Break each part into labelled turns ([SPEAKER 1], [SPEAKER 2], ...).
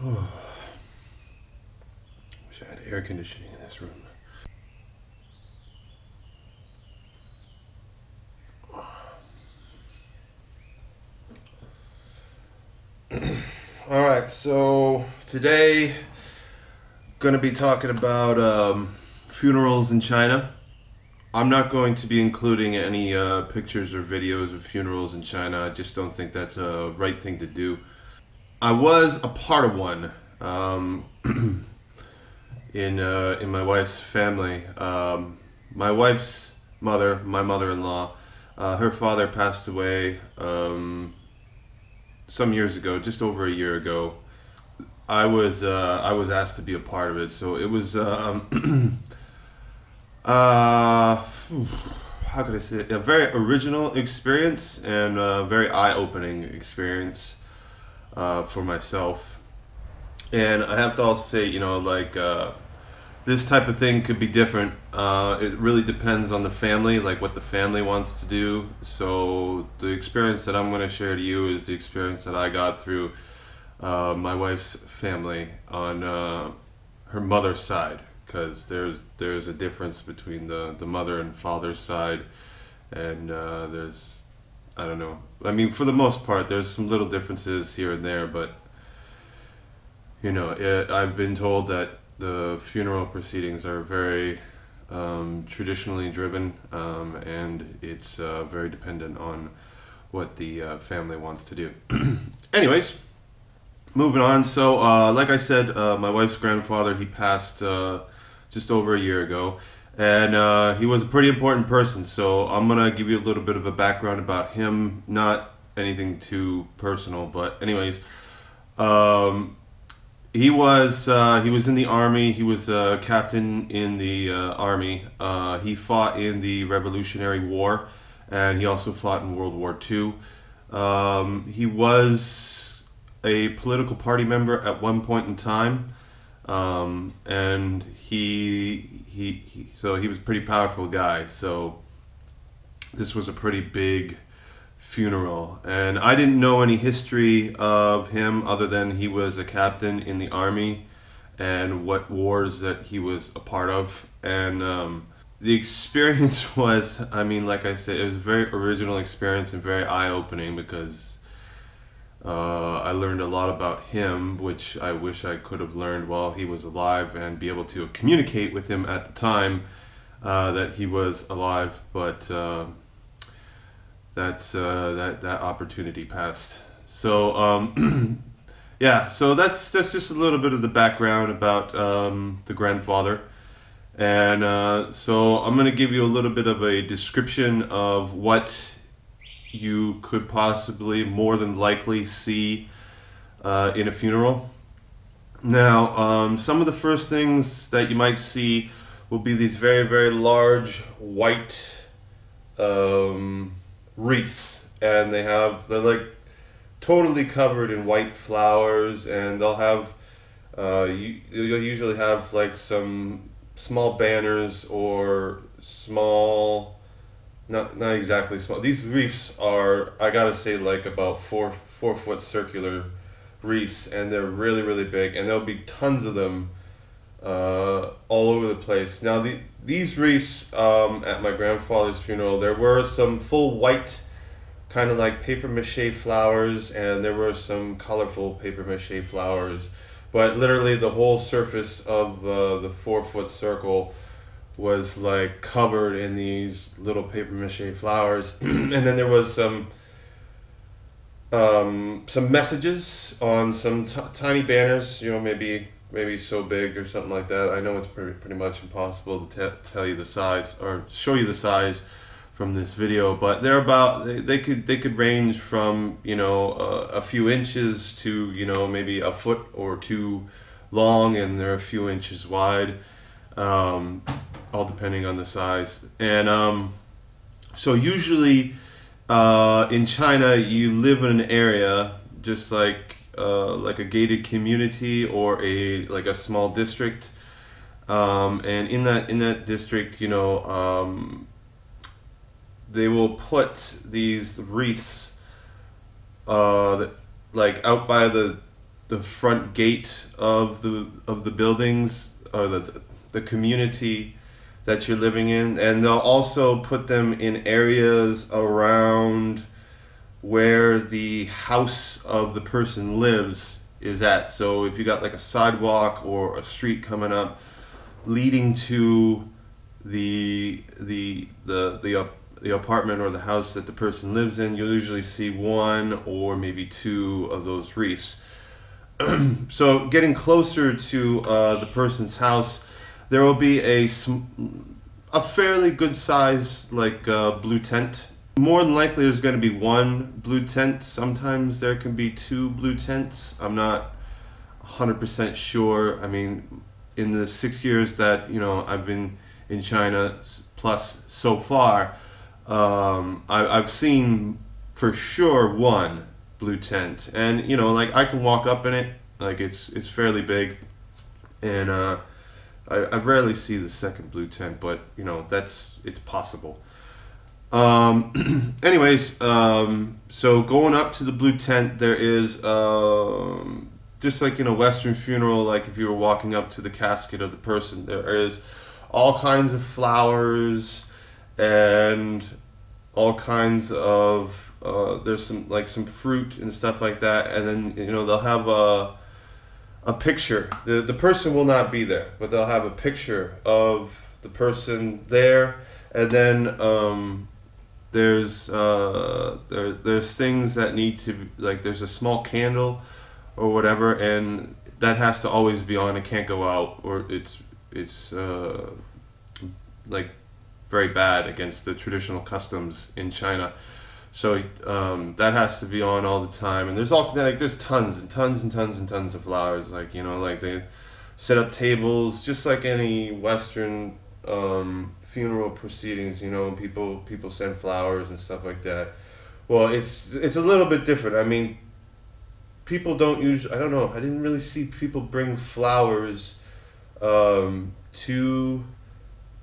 [SPEAKER 1] Wish I had air conditioning in this room. Alright, so today going to be talking about funerals in China. I'm not going to be including any pictures or videos of funerals in China. I just don't think that's a right thing to do. I was a part of one in my wife's family. My wife's mother, my mother-in-law, her father passed away some years ago, just over a year ago. I was asked to be a part of it, so it was how could I say it? A very original experience and a very eye-opening experience for myself. And I have to also say, this type of thing could be different. It really depends on the family, like what the family wants to do. So the experience that I'm going to share to you is the experience that I got through my wife's family on her mother's side, because there's a difference between the mother and father's side, and there's, I don't know, I mean, for the most part there's some little differences here and there, but I've been told that the funeral proceedings are very traditionally driven, and it's very dependent on what the family wants to do. Anyways, moving on. So like I said, my wife's grandfather, he passed just over a year ago, and he was a pretty important person, so I'm gonna give you a little bit of a background about him, not anything too personal, but anyways, he was in the army. He was a captain in the army. He fought in the Revolutionary War, and he also fought in World War II. He was a political party member at one point in time, and so he was a pretty powerful guy. So this was a pretty big funeral, and I didn't know any history of him other than he was a captain in the army and what wars that he was a part of. And the experience was, I mean, like I said, it was a very original experience and very eye-opening, because I learned a lot about him, which I wish I could have learned while he was alive and be able to communicate with him at the time that he was alive, but that opportunity passed. So yeah, so that's just a little bit of the background about the grandfather. And so I'm going to give you a little bit of a description of what you could possibly, more than likely, see in a funeral. Now, some of the first things that you might see will be these very, very large white wreaths, and they're like totally covered in white flowers, and they'll have you'll usually have like some small banners or small, not exactly small. These wreaths are, I gotta say, like about 4 foot circular wreaths, and they're really, really big, and there'll be tons of them all over the place. Now these wreaths at my grandfather's funeral, there were some full white kind of like paper mache flowers, and there were some colorful paper mache flowers, but literally the whole surface of the 4 foot circle was like covered in these little paper mache flowers. And then there was some messages on some tiny banners, maybe so big or something like that. I know it's pretty much impossible to tell you the size or show you the size from this video, but they're about, they could range from a few inches to maybe a foot or two long, and they're a few inches wide, all depending on the size. And so usually in China, you live in an area just like a gated community or like a small district, and in that district, they will put these wreaths like out by the the front gate of the buildings, or the community that you're living in, and they'll also put them in areas around where the house of the person lives is at. So if you got like a sidewalk or a street coming up leading to the apartment or the house that the person lives in, you'll usually see one or maybe two of those wreaths. So getting closer to the person's house, there will be a fairly good size like blue tent. More than likely there's going to be one blue tent. Sometimes there can be two blue tents. I'm not 100% sure. I mean, in the 6 years that I've been in China plus so far, I've seen for sure one blue tent, and like I can walk up in it, like it's fairly big, and I rarely see the second blue tent, but it's possible. Anyways, so going up to the blue tent, there is just like in a Western funeral, like if you were walking up to the casket of the person, there is all kinds of flowers and all kinds of there's some fruit and stuff like that, and then they'll have a picture. The person will not be there, but they'll have a picture of the person there, and then there's things that need to there's a small candle or whatever, and that has to always be on. It can't go out, or it's like very bad against the traditional customs in China. So that has to be on all the time, and there's tons and tons and tons and tons of flowers. Like they set up tables just like any Western funeral proceedings. People send flowers and stuff like that. Well, it's a little bit different. I mean, people don't use. I don't know. I didn't really see people bring flowers to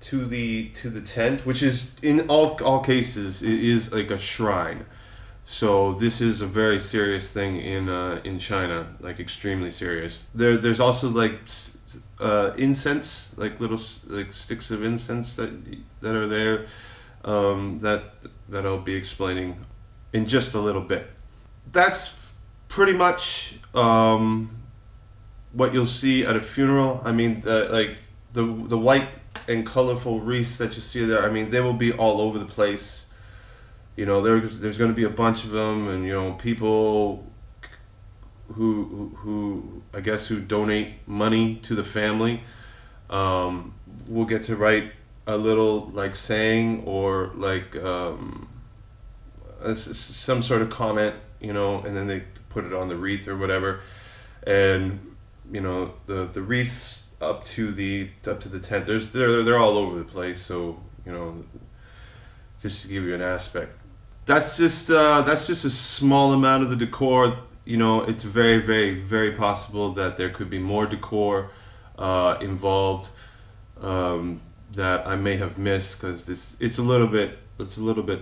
[SPEAKER 1] the tent, which is in all cases it is like a shrine. So this is a very serious thing in China, like extremely serious. There's also incense, like little sticks of incense that are there, that I'll be explaining in just a little bit. That's pretty much what you'll see at a funeral. I mean, the white and colorful wreaths that you see there, I mean, they will be all over the place. There's going to be a bunch of them, and people who I guess who donate money to the family will get to write a little saying, or some sort of comment, and then they put it on the wreath or whatever, and the wreaths up to the tent, they're all over the place. So just to give you an aspect, that's just a small amount of the decor. It's very, very, very possible that there could be more decor involved that I may have missed, because it's a little bit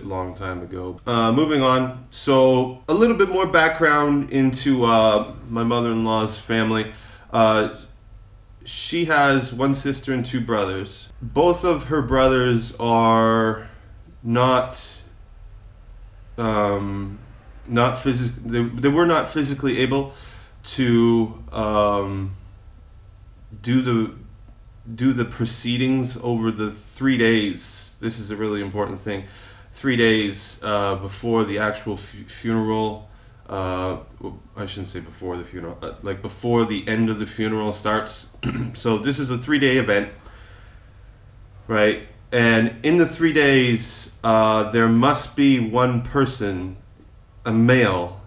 [SPEAKER 1] long time ago. Moving on, so a little bit more background into my mother-in-law's family. She has one sister and two brothers. Both of her brothers are not they were not physically able to do the proceedings over the 3 days. This is a really important thing. 3 days before the actual funeral. I shouldn't say before the funeral, before the end of the funeral starts. So this is a 3-day event, right? And in the 3 days, there must be one person, a male,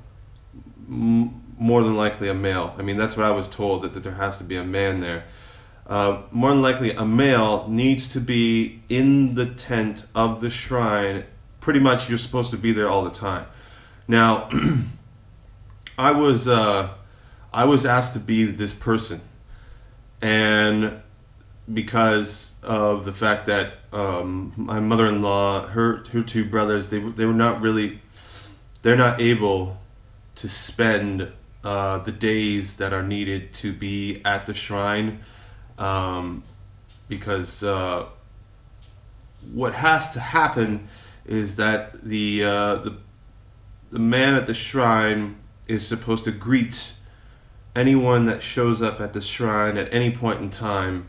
[SPEAKER 1] more than likely a male. I mean, that's what I was told, that there has to be a man there. More than likely a male needs to be in the tent of the shrine. Pretty much you're supposed to be there all the time. Now, I was asked to be this person, and because of the fact that my mother-in-law, her two brothers, they're not able to spend the days that are needed to be at the shrine, because what has to happen is that the man at the shrine is supposed to greet anyone that shows up at the shrine at any point in time.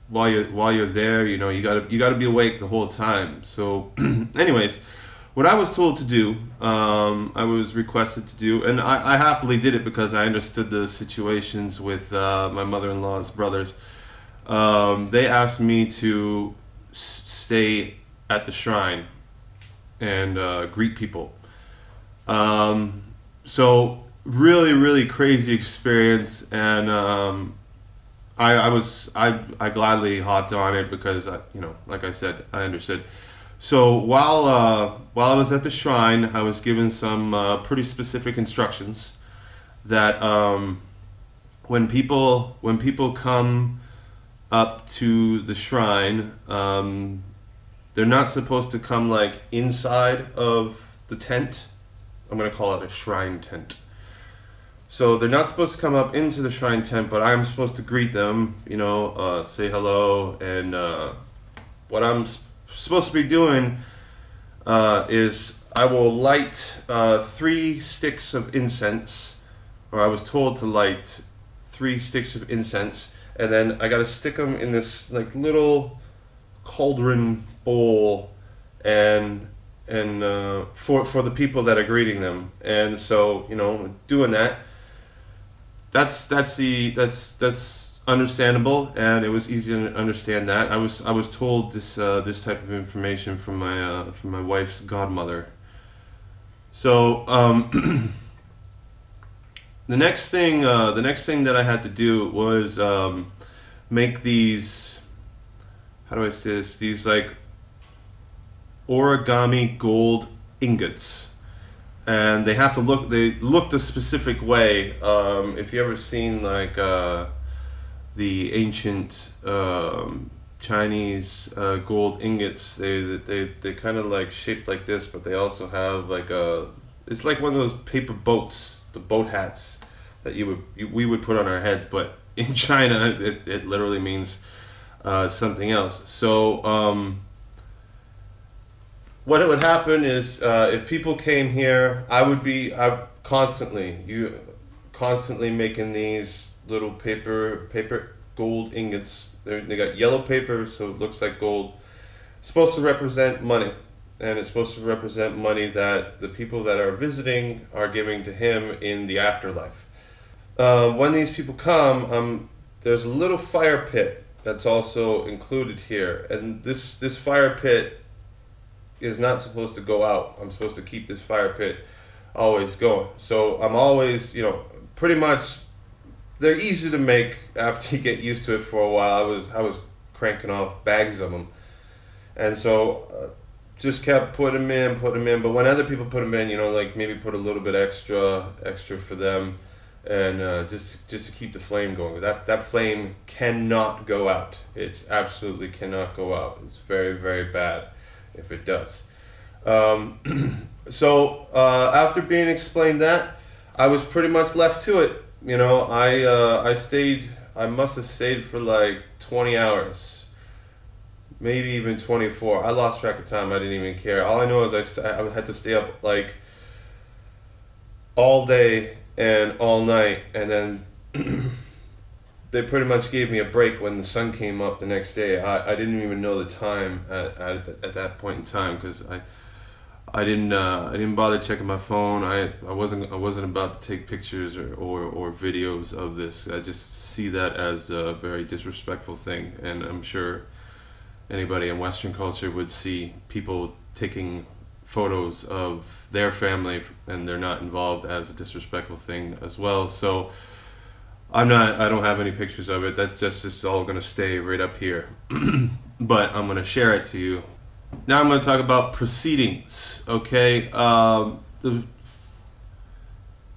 [SPEAKER 1] While you're there, you know, you gotta be awake the whole time. So, anyways, what I was told to do, I was requested to do, and I happily did it because I understood the situations with my mother-in-law's brothers. They asked me to stay at the shrine and greet people. So really, really crazy experience, and I gladly hopped on it because you know, like I said, I understood. So while I was at the shrine, I was given some pretty specific instructions that when people come up to the shrine, they're not supposed to come like inside of the tent. I'm gonna call it a shrine tent. So they're not supposed to come up into the shrine tent, but I'm supposed to greet them, you know, say hello, and what I'm supposed to be doing is I will light 3 sticks of incense, or I was told to light 3 sticks of incense, and then I gotta stick them in this like little cauldron bowl, and for the people that are greeting them. And so, you know, doing that, that's understandable, and it was easy to understand that. I was told this type of information from my wife's godmother. So the next thing that I had to do was make these, how do I say this? These like origami gold ingots. And they have to look, they looked a specific way. If you ever seen like the ancient Chinese gold ingots, they kind of like shaped like this, but they also have like it's like one of those paper boats, the boat hats that we would put on our heads, but in China it literally means something else. So what would happen is if people came here, I would be constantly making these little paper gold ingots. They got yellow paper, so it looks like gold. It's supposed to represent money, and it's supposed to represent money that the people that are visiting are giving to him in the afterlife. When these people come, there's a little fire pit that's also included here, and this fire pit is not supposed to go out. I'm supposed to keep this fire pit always going. So I'm always, you know, pretty much, they're easy to make after you get used to it for a while. I was cranking off bags of them, and so just kept putting them in. But when other people put them in, you know, like maybe put a little bit extra for them, and just to keep the flame going. That flame cannot go out. It absolutely cannot go out. It's very, very bad if it does. So after being explained that, I was pretty much left to it. You know, I must have stayed for like 20 hours, maybe even 24. I lost track of time. I didn't even care. All I know is I had to stay up like all day and all night, and then they pretty much gave me a break when the sun came up the next day. I didn't even know the time at that point in time, because I didn't bother checking my phone. I wasn't about to take pictures or videos of this. I just see that as a very disrespectful thing, and I'm sure anybody in Western culture would see people taking photos of their family and they're not involved as a disrespectful thing as well. So I don't have any pictures of it. That's just all gonna stay right up here. But I'm gonna share it to you. Now I'm gonna talk about proceedings. Okay, the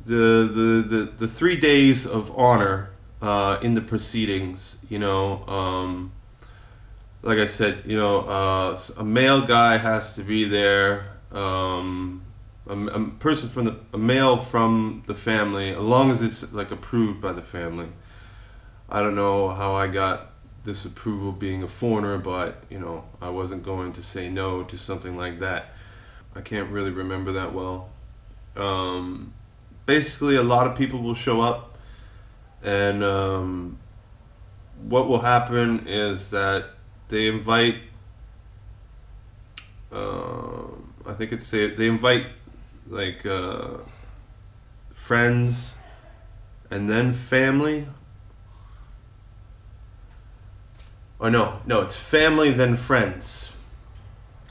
[SPEAKER 1] 3 days of honor in the proceedings. You know, like I said, you know, a male guy has to be there. a person from a male from the family, as long as it's like approved by the family. I don't know how I got this approval being a foreigner, but you know, I wasn't going to say no to something like that. I can't really remember that well. Basically, a lot of people will show up, and what will happen is that they invite. I think they invite like friends, and then family. Or no, it's family then friends.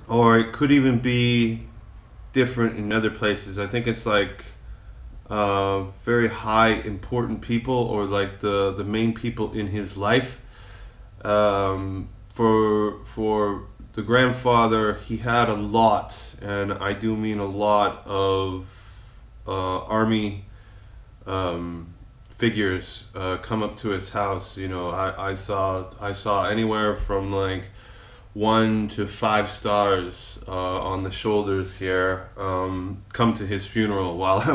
[SPEAKER 1] Or it could even be different in other places. I think it's like very high important people, or like the main people in his life. For the grandfather, he had a lot, and I do mean a lot of army figures come up to his house. You know, I saw anywhere from like 1 to 5 stars on the shoulders here come to his funeral while I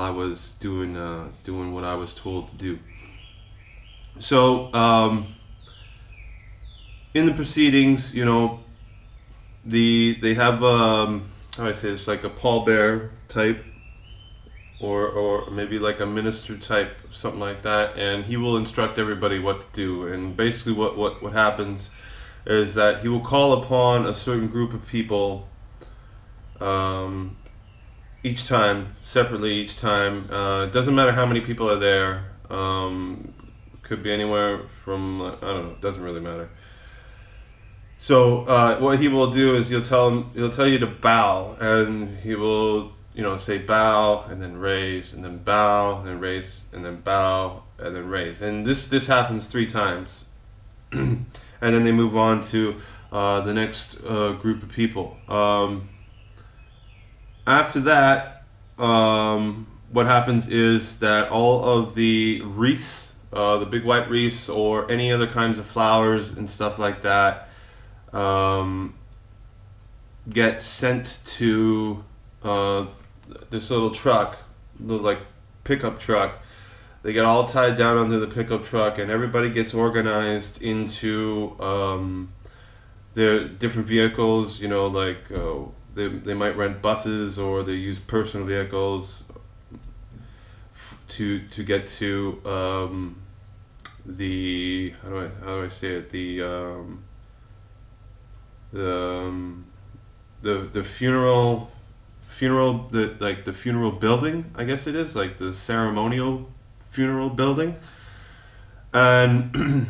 [SPEAKER 1] was doing what I was told to do. So in the proceedings, you know, they have how do I say this, like a pallbearer type, or maybe like a minister type, something like that, and he will instruct everybody what to do. And basically what happens is that he will call upon a certain group of people each time, separately each time. It doesn't matter how many people are there. Could be anywhere from, I don't know, it doesn't really matter. So what he will do is he'll tell you to bow, and he will, you know, say bow and then raise and then bow and then raise and then bow and then raise, and this happens 3 times, and then they move on to the next group of people. After that, what happens is that all of the wreaths, the big white wreaths, or any other kinds of flowers and stuff like that, get sent to this little truck, the like pickup truck. They get all tied down onto the pickup truck, and everybody gets organized into their different vehicles. You know, like they might rent buses, or they use personal vehicles to get to the how do I say it, the funeral, the funeral building, I guess it is, like the ceremonial funeral building. And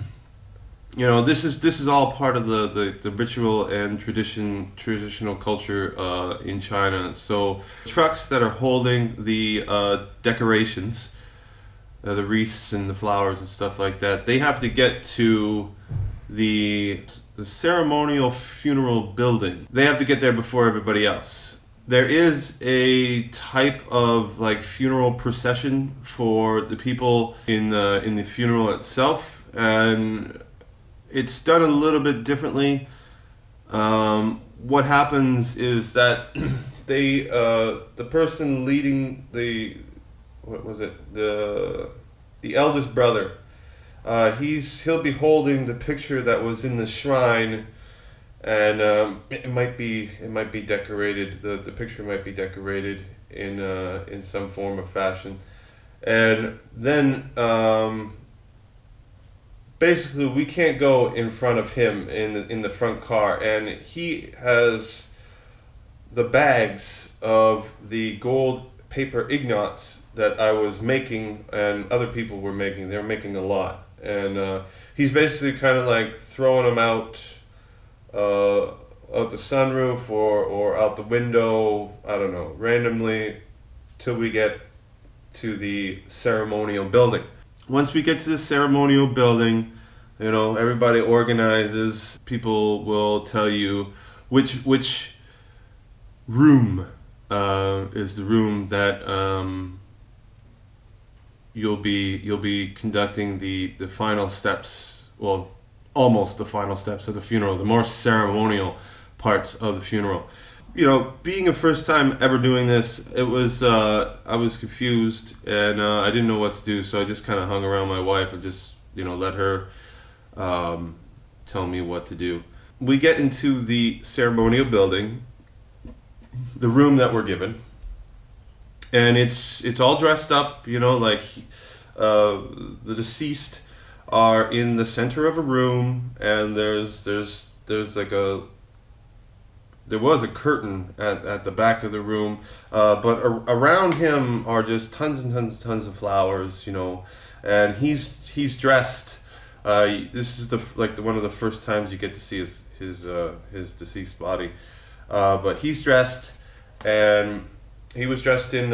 [SPEAKER 1] you know, this is all part of the ritual and traditional culture in China. So trucks that are holding the decorations, the wreaths and the flowers and stuff like that, they have to get to the ceremonial funeral building. They have to get there before everybody else. There is a type of like funeral procession for the people in the funeral itself, and it's done a little bit differently. What happens is that the person leading the eldest brother, he'll be holding the picture that was in the shrine, and it might be decorated. The picture might be decorated in some form or fashion, and then basically we can't go in front of him in the front car, and he has the bags of the gold paper ingots that I was making and other people were making. They were making a lot. And he's basically kind of like throwing them out the sunroof or out the window, I don't know, randomly, till we get to the ceremonial building. Once we get to the ceremonial building, you know, everybody organizes. People will tell you which room is the room that you'll be conducting the final steps, well, almost the final steps of the funeral, the more ceremonial parts of the funeral. you know, being a first time ever doing this, it was I was confused and I didn't know what to do, so I just kind of hung around my wife and just, you know, let her tell me what to do. We get into the ceremonial building, the room that we're given, and it's all dressed up, you know, like the deceased are in the center of a room, and there's like there was a curtain at the back of the room, but around him are just tons and tons and tons of flowers, you know, and he's dressed. This is one of the first times you get to see his deceased body, but he's dressed, and he was dressed in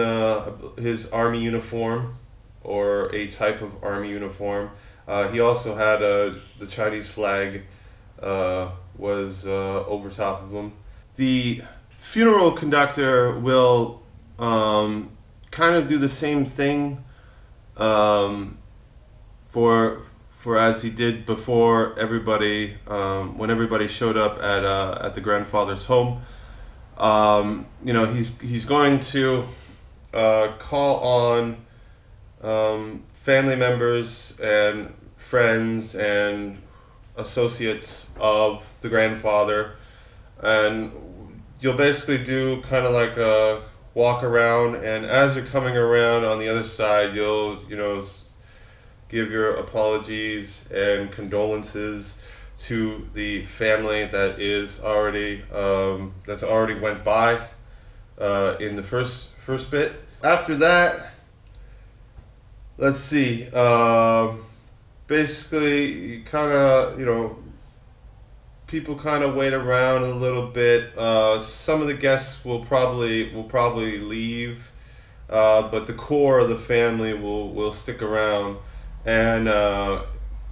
[SPEAKER 1] his army uniform, or a type of army uniform. He also had the Chinese flag was over top of him. The funeral conductor will kind of do the same thing for as he did before everybody, when everybody showed up at the grandfather's home. You know, he's going to call on family members and friends and associates of the grandfather, and you'll basically do kind of like a walk around, and as you're coming around on the other side, you'll, you know, give your apologies and condolences to the family that is already that's already went by in the first bit. After that, let's see. Basically, kind of, you know, people kind of wait around a little bit. Some of the guests will probably leave, but the core of the family will stick around, and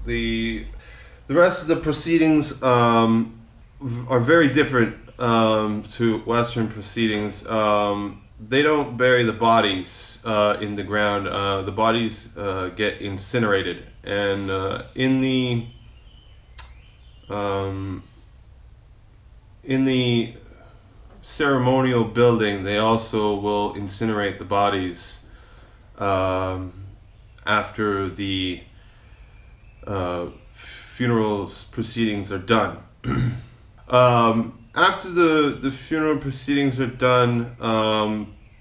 [SPEAKER 1] the rest of the proceedings are very different to Western proceedings. They don't bury the bodies in the ground. The bodies get incinerated, and in the ceremonial building, they also will incinerate the bodies after the funeral proceedings are done. After the funeral proceedings are done,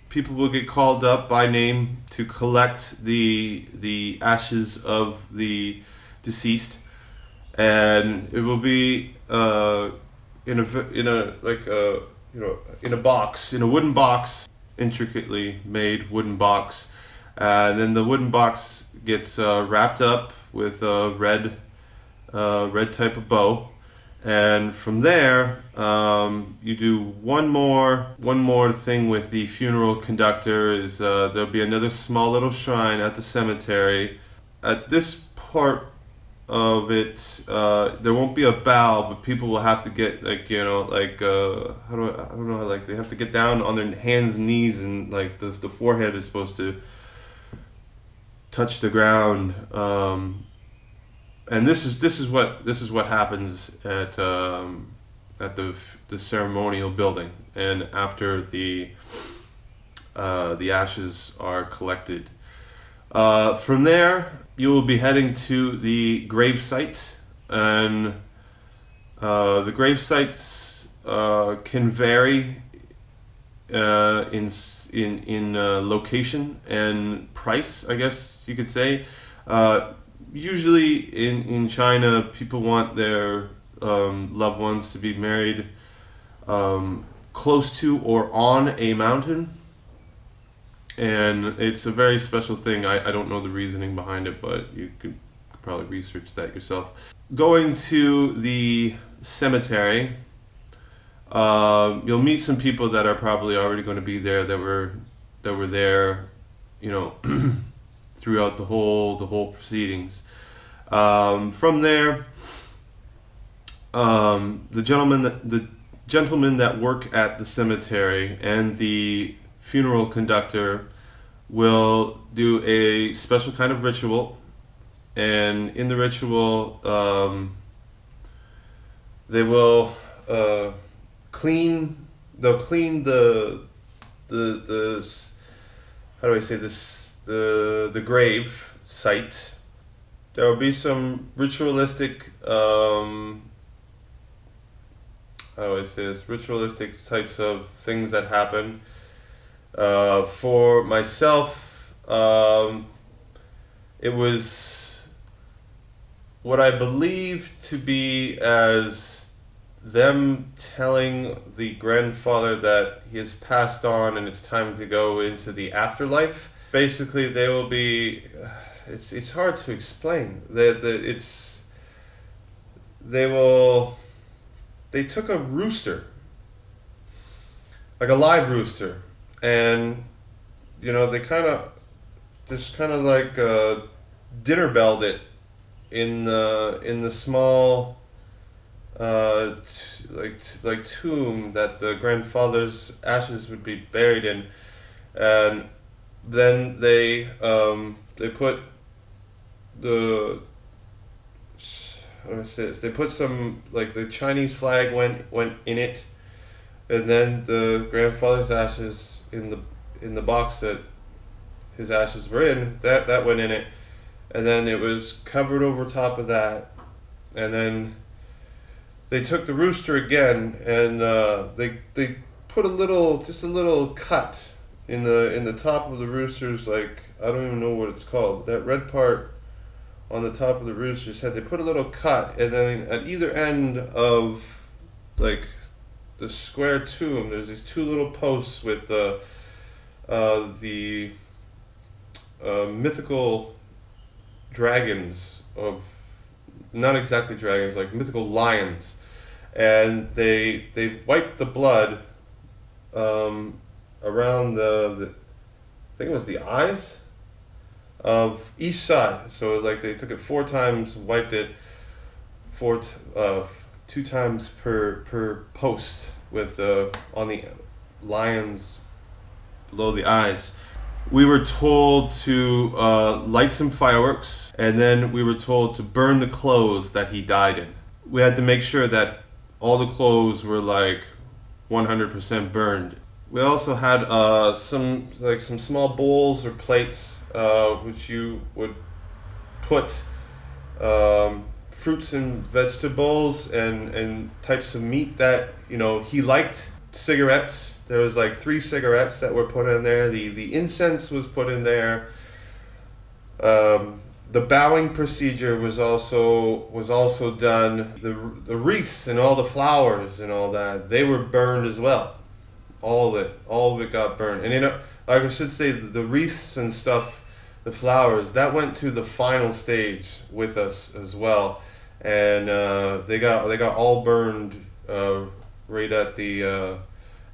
[SPEAKER 1] people will get called up by name to collect the ashes of the deceased, and it will be in a box, in a wooden box, intricately made wooden box, and then the wooden box gets wrapped up with a red type of bow, and from there you do one more thing with the funeral conductor. Is there'll be another small little shrine at the cemetery. At this part of it, there won't be a bow, but people will have to get, like, you know, like I don't know, like they have to get down on their hands and knees, and like the forehead is supposed to touch the ground. And this is what happens at the ceremonial building, and after the ashes are collected. From there, you will be heading to the grave site, and the grave sites can vary in location and price, I guess you could say. Usually in China, people want their loved ones to be married close to or on a mountain, and it's a very special thing. I don't know the reasoning behind it, but you could probably research that yourself. Going to the cemetery, you'll meet some people that are probably already going to be there, that were there, you know, throughout the whole proceedings. From there, the gentlemen that work at the cemetery and the funeral conductor will do a special kind of ritual, and in the ritual, they will clean they'll clean the how do I say this, the grave site. There will be some ritualistic how do I say this, ritualistic types of things that happen. For myself, it was what I believe to be as them telling the grandfather that he has passed on and it's time to go into the afterlife. Basically, they will be. It's hard to explain. They took a rooster, like a live rooster, and they kind of like dinner belled it in the small like tomb that the grandfather's ashes would be buried in, and then they put the, how do I say this? They put some, like, the Chinese flag went in it, and then the grandfather's ashes in the box that his ashes were in, that went in it, and then it was covered over top of that, and then they took the rooster again, and they put just a little cut in the top of the rooster's, like, I don't even know what it's called, that red part on the top of the rooster's head. They put a little cut, and then at either end of, like, the square tomb, there's these two little posts with the mythical dragons of, not exactly dragons, like mythical lions, and they wiped the blood around the I think it was the eyes of each side. So it was like they took it 4 times, wiped it 2 times per post with on the lions below the eyes. We were told to light some fireworks, and then we were told to burn the clothes that he died in. We had to make sure that all the clothes were like 100% burned. We also had some small bowls or plates which you would put fruits and vegetables and types of meat that he liked. Cigarettes. There was like 3 cigarettes that were put in there. The incense was put in there. The bowing procedure was also done. The wreaths and all the flowers and all that, they were burned as well. All of it got burned. And like I should say, the wreaths and stuff, the flowers, that went to the final stage with us as well. And they got all burned right at the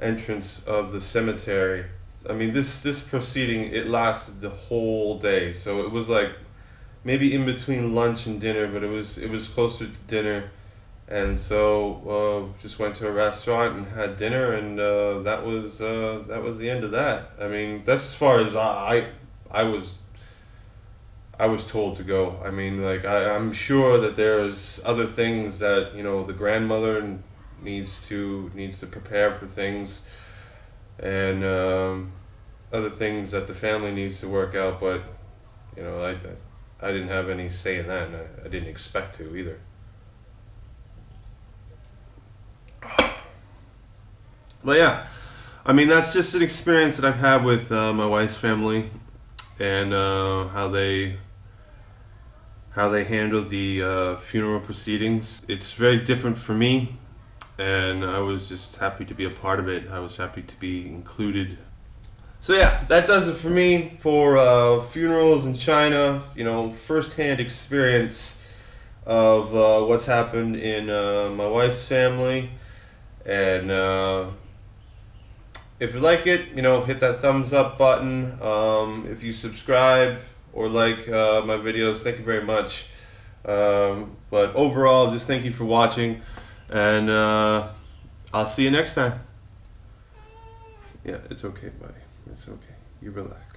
[SPEAKER 1] entrance of the cemetery. I mean, this proceeding, it lasted the whole day. So it was like maybe in between lunch and dinner, but it was closer to dinner. And so just went to a restaurant and had dinner, and that was the end of that. I mean, that's as far as I was told to go. I mean, like, I'm sure that there's other things that the grandmother needs to prepare for things, and other things that the family needs to work out. But I didn't have any say in that, and I didn't expect to either. But yeah, I mean, that's just an experience that I've had with my wife's family, and how they handled the funeral proceedings. It's very different for me, and I was just happy to be a part of it. I was happy to be included. So yeah, that does it for me for funerals in China. First-hand experience of what's happened in my wife's family. And if you like it, hit that thumbs up button. If you subscribe or like my videos, thank you very much. But overall, just thank you for watching, and I'll see you next time. Yeah, it's okay, buddy. It's okay. You relax.